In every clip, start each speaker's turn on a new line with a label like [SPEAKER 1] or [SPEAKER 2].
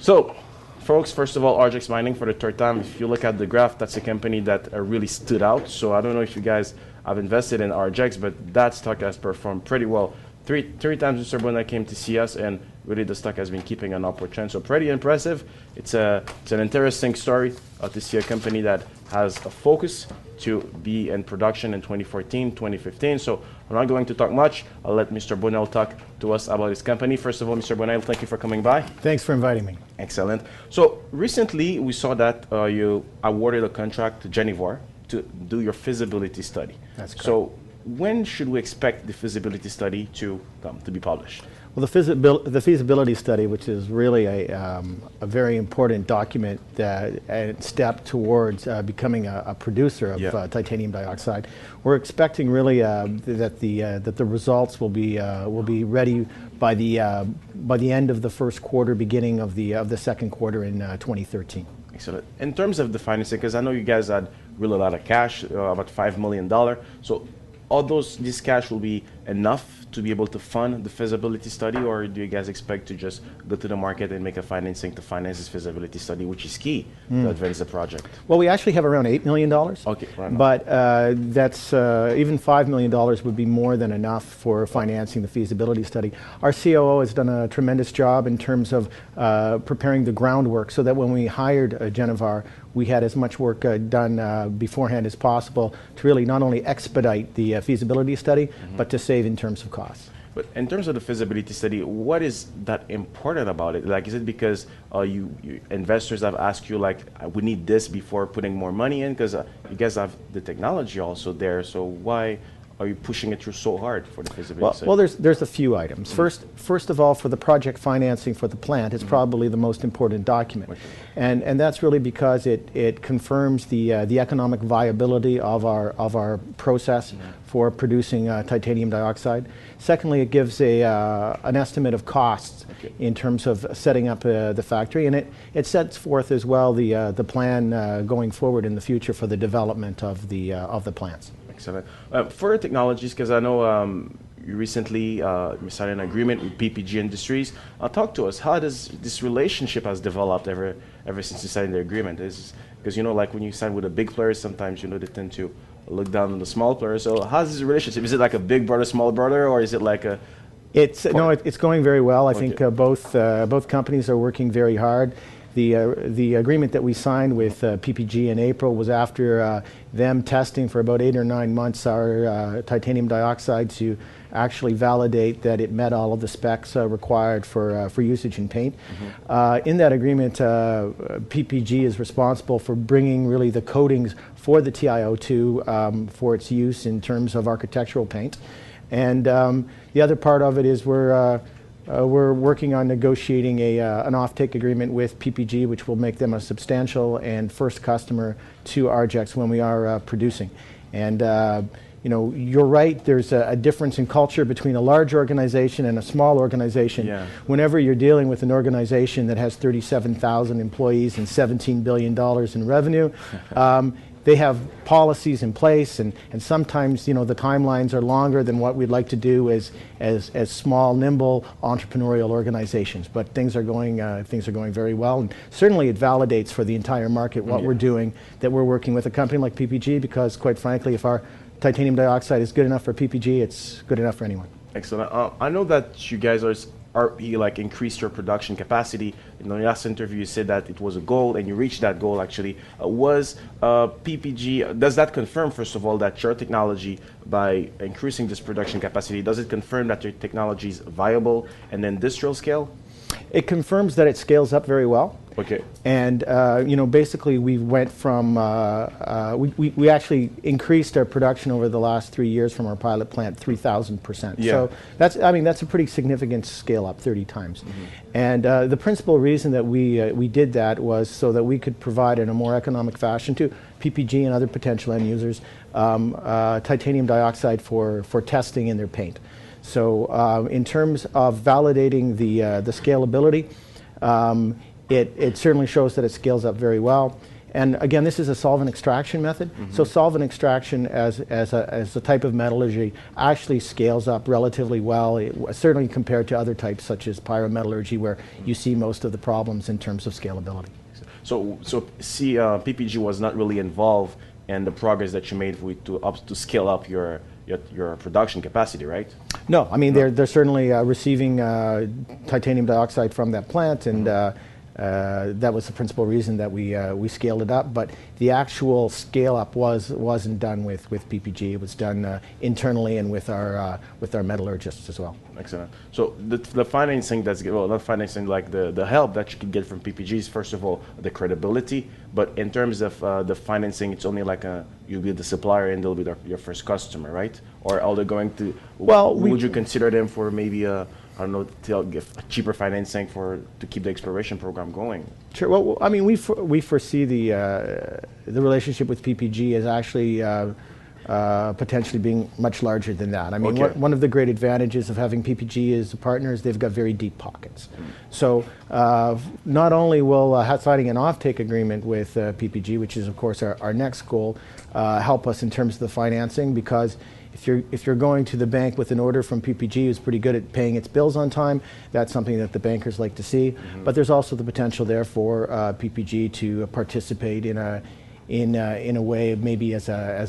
[SPEAKER 1] So, folks, first of all, Argex Mining for the third time. If you look at the graph, that's a company that really stood out. So I don't know if you guys have invested in Argex, but that stock has performed pretty well. Three times Mr. Bonnell came to see us, and really the stock has been keeping an upward trend. So pretty impressive. It's an interesting story to see a company that has a focus to be in production in 2014, 2015. So I'm not going to talk much. I'll let Mr. Bonnell talk to us about his company. First of all, Mr. Bonnell, thank you for coming by.
[SPEAKER 2] Thanks for inviting me.
[SPEAKER 1] Excellent. So recently we saw that you awarded a contract to Genevard to do your feasibility study.
[SPEAKER 2] That's correct.
[SPEAKER 1] So when should we expect the feasibility study to be published?
[SPEAKER 2] Well, the feasibility study, which is really a very important document and step towards becoming a producer of titanium dioxide, we're expecting really that the results will be ready by the end of the first quarter, beginning of the second quarter in 2013.
[SPEAKER 1] Excellent. In terms of the financing, because I know you guys had really a lot of cash, about $5 million. So all this cash will be enough to be able to fund the feasibility study, or do you guys expect to just go to the market and make a financing to finance this feasibility study, which is key to advance the project?
[SPEAKER 2] Well, we actually have around $8 million.
[SPEAKER 1] Okay, right.
[SPEAKER 2] But that's even $5 million would be more than enough for financing the feasibility study. Our COO has done a tremendous job in terms of preparing the groundwork so that when we hired Genevard, we had as much work done beforehand as possible to really not only expedite the feasibility study, but to save in terms of costs.
[SPEAKER 1] But in terms of the feasibility study, what is that important about it? Like, is it because you investors have asked you, like, we need this before putting more money in? Because you guys have the technology also there, so why are you pushing it through so hard for the feasibility study?
[SPEAKER 2] Well, there's a few items. First of all, for the project financing for the plant, it's probably the most important document.
[SPEAKER 1] Okay.
[SPEAKER 2] And that's really because it confirms the economic viability of our process for producing titanium dioxide. Secondly, it gives an estimate of costs in terms of setting up the factory, and it sets forth as well the plan going forward in the future for the development of the plants.
[SPEAKER 1] Excellent. For technologies, because I know you recently signed an agreement with PPG Industries. Talk to us. How does this relationship has developed ever since you signed the agreement? Because like when you sign with a big player, sometimes they tend to look down on the small player. So how's this relationship? Is it like a big brother, small brother, or is it like a?
[SPEAKER 2] It's going very well. I think both companies are working very hard. The agreement that we signed with PPG in April was after them testing for about 8 or 9 months our titanium dioxide to actually validate that it met all of the specs required for usage in paint. In that agreement, PPG is responsible for bringing really the coatings for the TiO2 for its use in terms of architectural paint. And the other part of it is we're working on negotiating an offtake agreement with PPG, which will make them a substantial and first customer to Argex when we are producing. And you're right, there's a difference in culture between a large organization and a small organization.
[SPEAKER 1] Yeah.
[SPEAKER 2] Whenever you're dealing with an organization that has 37,000 employees and $17 billion in revenue, they have policies in place, and sometimes the timelines are longer than what we'd like to do as small, nimble, entrepreneurial organizations. But things are going very well, and certainly it validates for the entire market what we're doing, that we're working with a company like PPG, because quite frankly, if our titanium dioxide is good enough for PPG, it's good enough for anyone.
[SPEAKER 1] Excellent. I know that you guys you increased your production capacity. In the last interview, you said that it was a goal, and you reached that goal actually. Was PPG, does that confirm, first of all, that your technology, by increasing this production capacity, does it confirm that your technology is viable and industrial scale?
[SPEAKER 2] It confirms that it scales up very well.
[SPEAKER 1] Okay.
[SPEAKER 2] And basically we went from we actually increased our production over the last 3 years from our pilot plant 3,000%.
[SPEAKER 1] Yeah.
[SPEAKER 2] So that's a pretty significant scale up, 30 times. And the principal reason that we did that was so that we could provide in a more economic fashion to PPG and other potential end users titanium dioxide for testing in their paint. So in terms of validating the scalability, it certainly shows that it scales up very well. And again, this is a solvent extraction method. So solvent extraction as a type of metallurgy actually scales up relatively well, certainly compared to other types such as pyrometallurgy, where you see most of the problems in terms of scalability.
[SPEAKER 1] So PPG was not really involved in the progress that you made to scale up your production capacity, right?
[SPEAKER 2] No, I mean they're certainly receiving titanium dioxide from that plant, and that was the principal reason that we scaled it up. But the actual scale up wasn't done with PPG. It was done internally and with our metallurgists as well.
[SPEAKER 1] Excellent. So the financing not financing, like the help that you can get from PPG is first of all the credibility. But in terms of the financing, it's only like you'll be the supplier and they'll be your first customer, right? Or are they going to? Well, would you consider them for maybe I don't know, to give cheaper financing to keep the exploration program going?
[SPEAKER 2] Sure. Well, I mean, we foresee the relationship with PPG as actually potentially being much larger than that. I mean, one of the great advantages of having PPG as a partner is they've got very deep pockets. So not only will signing an offtake agreement with PPG, which is of course our next goal, help us in terms of the financing, because if you're going to the bank with an order from PPG who's pretty good at paying its bills on time, that's something that the bankers like to see. But there's also the potential there for PPG to participate in a way maybe as a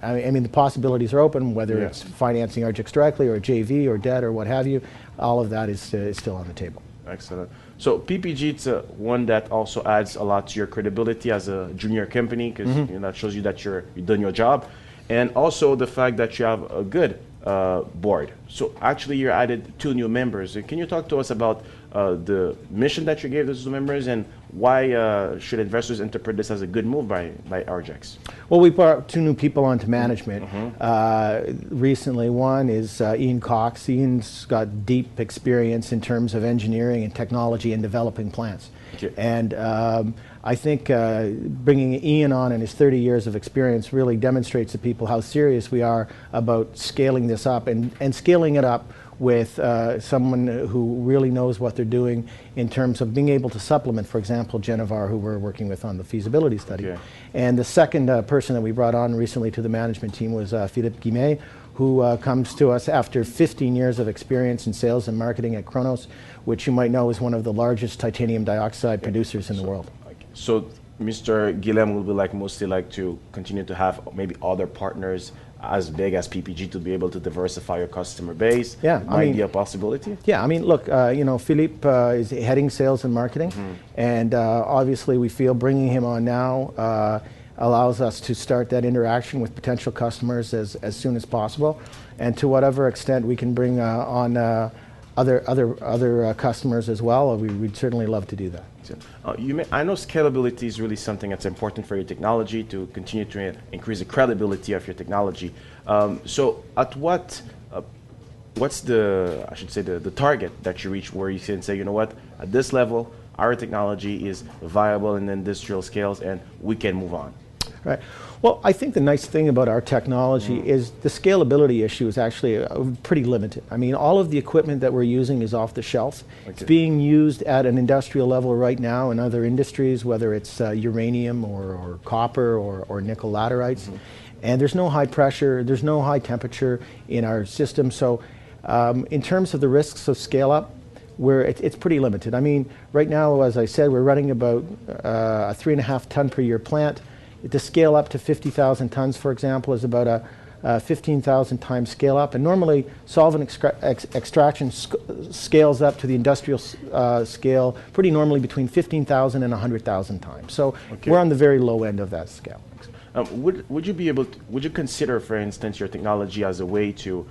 [SPEAKER 2] I mean the possibilities are open, whether it's financing Argex directly or a JV or debt or what have you. All of that is still on the table.
[SPEAKER 1] Excellent. So PPG, it's one that also adds a lot to your credibility as a junior company, because that shows you that you've done your job. And also the fact that you have a good board. So actually you added 2 new members. Can you talk to us about the mission that you gave those members, and why should investors interpret this as a good move by Argex?
[SPEAKER 2] Well, we brought 2 new people onto management recently. One is Ian Cox. Ian's got deep experience in terms of engineering and technology and developing plants. And I think bringing Ian on and his 30 years of experience really demonstrates to people how serious we are about scaling this up, and scaling it up with someone who really knows what they're doing in terms of being able to supplement, for example, Genevar, who we're working with on the feasibility study. And the second person that we brought on recently to the management team was Philippe Guimet, who comes to us after 15 years of experience in sales and marketing at Kronos, which you might know is one of the largest titanium dioxide producers in the world.
[SPEAKER 1] So Mr. Guilhem will be mostly to continue to have maybe other partners as big as PPG to be able to diversify your customer base. Yeah, might be a possibility.
[SPEAKER 2] Yeah, I mean, look, Philippe is heading sales and marketing, and obviously we feel bringing him on now allows us to start that interaction with potential customers as soon as possible, and to whatever extent we can bring on other customers as well, we'd certainly love to do that.
[SPEAKER 1] I know scalability is really something that's important for your technology to continue to increase the credibility of your technology. So at what's the target that you reach where you can say, you know what, at this level, our technology is viable in industrial scales and we can move on?
[SPEAKER 2] Right. Well, I think the nice thing about our technology is the scalability issue is actually pretty limited. I mean, all of the equipment that we're using is off the shelf. It's being used at an industrial level right now in other industries, whether it's uranium or copper or nickel laterites. And there's no high pressure, there's no high temperature in our system. So in terms of the risks of scale up, it's pretty limited. I mean, right now, as I said, we're running about a 3.5 ton per year plant. To scale up to 50,000 tons, for example, is about a 15,000 times scale up. And normally, solvent extraction scales up to the industrial scale pretty normally between 15,000 and 100,000 times. So we're on the very low end of that scale.
[SPEAKER 1] Would you consider, for instance, your technology as a way to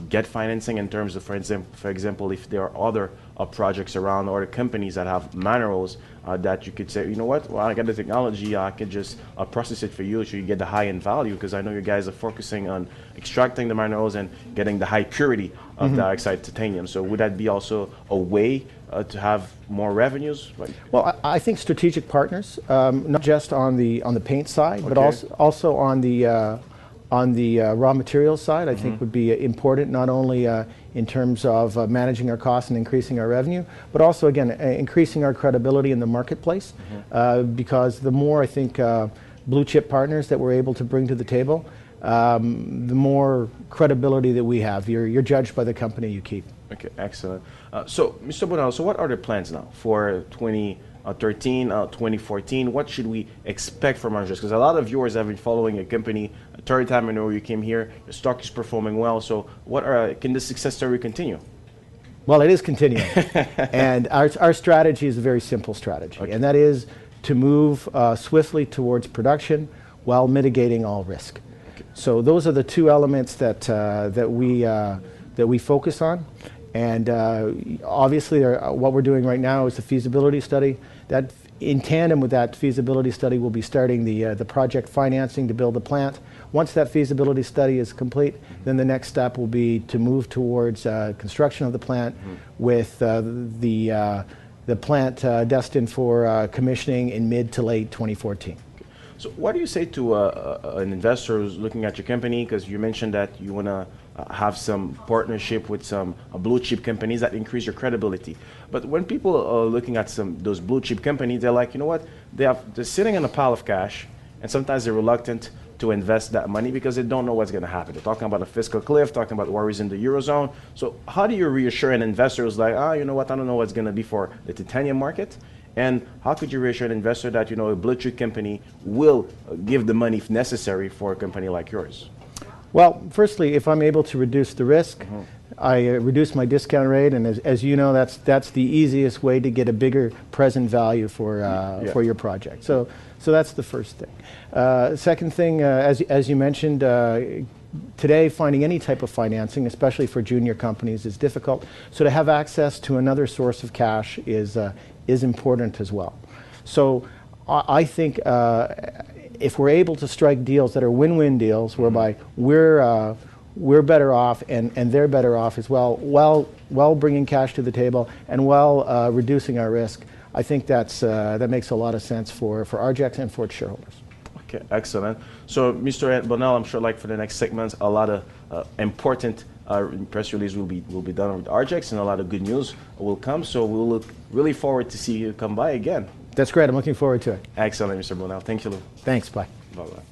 [SPEAKER 1] get financing in terms of, for example, if there are other projects around or companies that have minerals that you could say, you know what, well, I got the technology, I could just process it for you so you get the high-end value, because I know you guys are focusing on extracting the minerals and getting the high purity of dioxide titanium. So would that be also a way to have more revenues?
[SPEAKER 2] Well, I think strategic partners, not just on the paint side, but also on on the raw materials side, I think would be important, not only in terms of managing our costs and increasing our revenue, but also, again, increasing our credibility in the marketplace, because the more, I think, blue chip partners that we're able to bring to the table, the more credibility that we have. You're judged by the company you keep.
[SPEAKER 1] Okay, excellent. So, Mr. Bonnell, so what are the plans now for 2013, 2014? What should we expect from Argex? Because a lot of viewers have been following a company. Third time I know you came here, the stock is performing well. So, can this success story continue?
[SPEAKER 2] Well, it is continuing. And our strategy is a very simple strategy, and that is to move swiftly towards production while mitigating all risk. So those are the two elements that we focus on. And obviously, what we're doing right now is the feasibility study. That, in tandem with that feasibility study, we'll be starting the project financing to build the plant. Once that feasibility study is complete, then the next step will be to move towards construction of the plant, with the plant destined for commissioning in mid to late 2014.
[SPEAKER 1] So what do you say to an investor who's looking at your company? Because you mentioned that you want to have some partnership with some blue chip companies that increase your credibility. But when people are looking at those blue chip companies, they're like, you know what? They're sitting on a pile of cash, and sometimes they're reluctant to invest that money because they don't know what's going to happen. They're talking about a fiscal cliff, talking about worries in the Eurozone. So how do you reassure an investor who's like, you know what? I don't know what's going to be for the titanium market? And how could you reassure an investor that, you know, a blue chip company will give the money if necessary for a company like yours?
[SPEAKER 2] Well, firstly, if I'm able to reduce the risk, I reduce my discount rate, and as you know, that's the easiest way to get a bigger present value for your project. So that's the first thing. Second thing, as you mentioned, today finding any type of financing, especially for junior companies, is difficult. So to have access to another source of cash is important as well. So I think if we're able to strike deals that are win-win deals, whereby we're better off and they're better off as well, while bringing cash to the table and while reducing our risk, I think that makes a lot of sense for Argex and for its shareholders.
[SPEAKER 1] Okay, excellent. So, Mr. Bonnell, I'm sure, like, for the next segments, a lot of important press release will be done with Argex, and a lot of good news will come. So we'll look really forward to see you come by again.
[SPEAKER 2] That's great. I'm looking forward to it.
[SPEAKER 1] Excellent, Mr. Bonnell. Thank you.
[SPEAKER 2] Thanks. Bye.
[SPEAKER 1] Bye-bye.